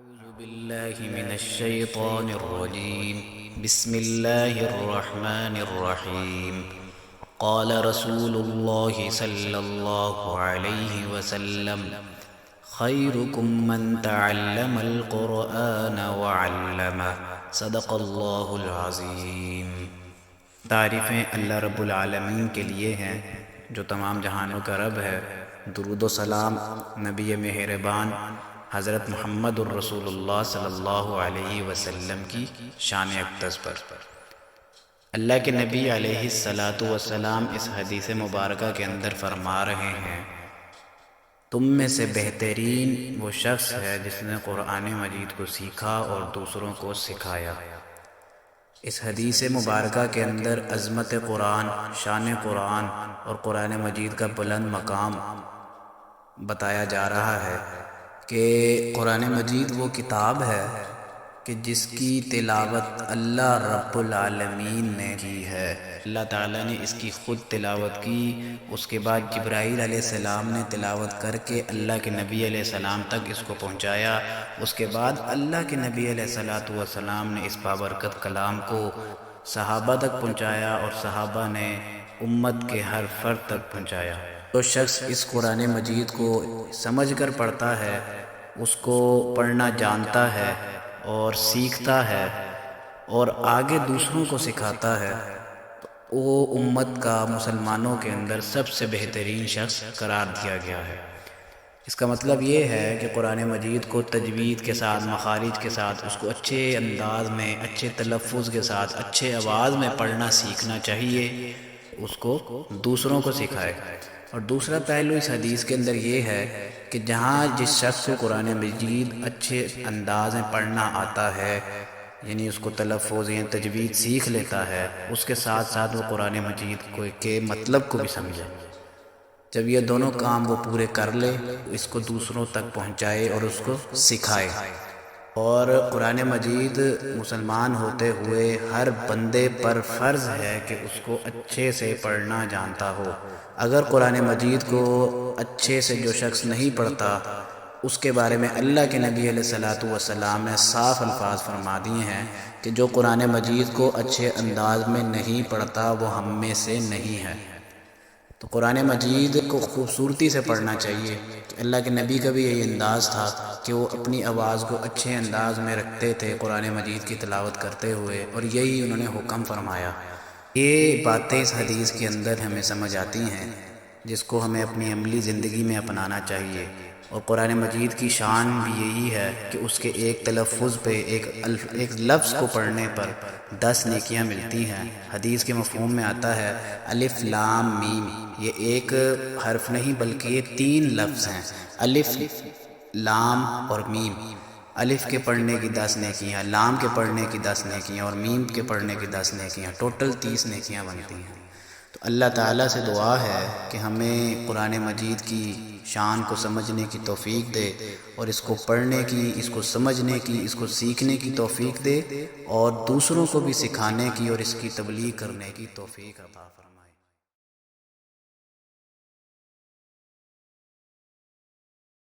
أعوذ بالله من الشيطان الرجيم. بسم الله الرحمن الرحيم. قال رسول الله صلى الله عليه وسلم: خيركم من تعلم القرآن وعلمه. صدق اللہ العظیم. تعریفیں اللہ رب العالمین کے لیے ہیں جو تمام جہانوں کا رب ہے. درود و سلام نبی مہربان حضرت محمد الرسول اللہ صلی اللہ علیہ وسلم کی شان اقدس پر. اللہ کے نبی علیہ الصلاۃ والسلام اس حدیث مبارکہ کے اندر فرما رہے ہیں: تم میں سے بہترین وہ شخص ہے جس نے قرآن مجید کو سیکھا اور دوسروں کو سکھایا. اس حدیث مبارکہ کے اندر عظمت قرآن، شان قرآن اور قرآن مجید کا بلند مقام بتایا جا رہا ہے کہ قرآن مجید وہ کتاب ہے کہ جس کی تلاوت اللہ رب العالمین نے کی ہے. اللہ تعالیٰ نے اس کی خود تلاوت کی، اس کے بعد جبرائیل علیہ السلام نے تلاوت کر کے اللہ کے نبی علیہ السلام تک اس کو پہنچایا. اس کے بعد اللہ کے نبی علیہ السلام نے اس بابرکت کلام کو صحابہ تک پہنچایا اور صحابہ نے امت کے ہر فرد تک پہنچایا. جو شخص اس قرآن مجید کو سمجھ کر پڑھتا ہے، اس کو پڑھنا جانتا ہے اور سیکھتا ہے اور آگے دوسروں کو سکھاتا ہے، تو وہ امت کا مسلمانوں کے اندر سب سے بہترین شخص قرار دیا گیا ہے. اس کا مطلب یہ ہے کہ قرآن مجید کو تجوید کے ساتھ، مخارج کے ساتھ، اس کو اچھے انداز میں، اچھے تلفظ کے ساتھ، اچھے آواز میں پڑھنا سیکھنا چاہیے، اس کو دوسروں کو سکھائے. اور دوسرا پہلو اس حدیث کے اندر یہ ہے کہ جہاں جس شخص کو قرآن مجید اچھے انداز میں پڑھنا آتا ہے، یعنی اس کو تلفظ یا تجوید سیکھ لیتا ہے، اس کے ساتھ ساتھ وہ قرآن مجید کے مطلب کو بھی سمجھے. جب یہ دونوں کام وہ پورے کر لے، اس کو دوسروں تک پہنچائے اور اس کو سکھائے. اور قرآن مجید مسلمان ہوتے ہوئے ہر بندے پر فرض ہے کہ اس کو اچھے سے پڑھنا جانتا ہو. اگر قرآن مجید کو اچھے سے جو شخص نہیں پڑھتا، اس کے بارے میں اللہ کے نبی علیہ الصلاۃ والسلام نے صاف الفاظ فرما دیے ہیں کہ جو قرآن مجید کو اچھے انداز میں نہیں پڑھتا وہ ہم میں سے نہیں ہے. تو قرآن مجید کو خوبصورتی سے پڑھنا چاہیے. اللہ کے نبی کا بھی یہی انداز تھا کہ وہ اپنی آواز کو اچھے انداز میں رکھتے تھے قرآن مجید کی تلاوت کرتے ہوئے، اور یہی انہوں نے حکم فرمایا. یہ باتیں اس حدیث کے اندر ہمیں سمجھ آتی ہیں جس کو ہمیں اپنی عملی زندگی میں اپنانا چاہیے. اور قرآن مجید کی شان بھی یہی ہے کہ اس کے ایک تلفظ پہ، ایک لفظ کو پڑھنے پر 10 نیکیاں ملتی ہیں. حدیث کے مفہوم میں آتا ہے الف لام میم. یہ ایک حرف نہیں بلکہ یہ 3 لفظ ہیں: الف، لام اور میم. الف کے پڑھنے کی 10 نیکیاں، لام کے پڑھنے کی 10 نیکیاں اور میم کے پڑھنے کی 10 نیکیاں، ٹوٹل 30 نیکیاں بنتی ہیں. تو اللہ تعالیٰ سے دعا ہے کہ ہمیں قرآن مجید کی شان کو سمجھنے کی توفیق دے اور اس کو پڑھنے کی، اس کو سمجھنے کی، اس کو سیکھنے کی توفیق دے اور دوسروں کو بھی سکھانے کی اور اس کی تبلیغ کرنے کی توفیق عطا فرمائے.